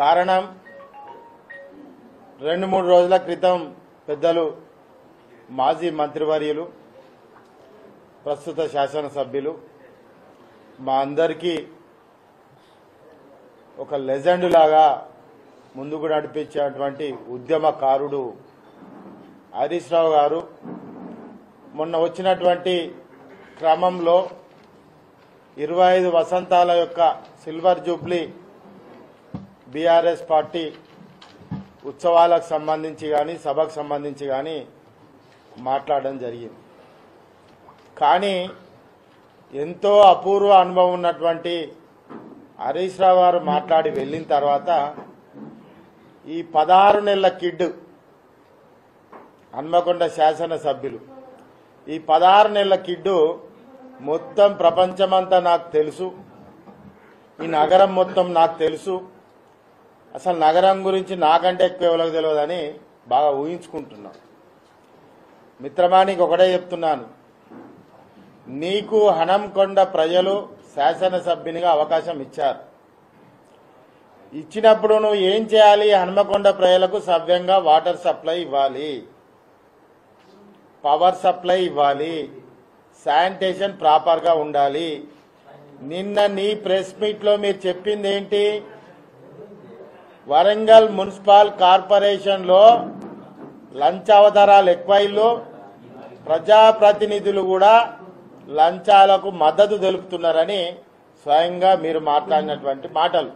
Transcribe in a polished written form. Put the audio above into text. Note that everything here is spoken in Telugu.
కారణం 2-3 రోజుల క్రితం పెద్దలు మాజీ మంత్రివర్యులు ప్రస్తుత శాసనసభ్యులు మా అందరికీ ఒక లెజెండ్ లాగా ముందుకు నడిపించేటువంటి ఉద్యమకారుడు హరీష్ రావు గారు మొన్న వచ్చినటువంటి క్రమంలో 25 వసంతాల యొక్క సిల్వర్ జూబ్లీ బీఆర్ఎస్ పార్టీ ఉత్సవాలకు సంబంధించి కానీ సభకు సంబంధించి కానీ మాట్లాడడం జరిగింది. కానీ ఎంతో అపూర్వ అనుభవం ఉన్నటువంటి హరీష్ రావు గారు మాట్లాడి వెళ్ళిన తర్వాత ఈ 16 నెలల కిడ్ హన్మకొండ శాసనసభ్యులు ఈ 16 నెలల కిడ్డు మొత్తం ప్రపంచమంతా నాకు తెలుసు, ఈ నగరం మొత్తం నాకు తెలుసు, అసలు నగరం గురించి నాకంటే ఎక్కువ ఎవరికి తెలియదని బాగా ఊహించుకుంటున్నాను. మిత్రమా, నీకు ఒకటే చెప్తున్నాను, నీకు హన్మకొండ ప్రజలు శాసనసభ్యునిగా అవకాశం ఇచ్చారు. ఇచ్చినప్పుడు నువ్వు ఏం చేయాలి? హన్మకొండ ప్రజలకు సవ్యంగా వాటర్ సప్లై ఇవ్వాలి, పవర్ సప్లై ఇవ్వాలి, శానిటేషన్ ప్రాపర్ గా ఉండాలి. నిన్న నీ ప్రెస్ మీట్ లో మీరు చెప్పింది ఏంటి? వరంగల్ మున్సిపల్ కార్పొరేషన్ లో లంచావతారాలు ఎక్కువైళ్ళు, ప్రజాప్రతినిధులు కూడా లంచాలకు మద్దతు తెలుపుతున్నారని స్వయంగా మీరు మాట్లాడినటువంటి మాటలు.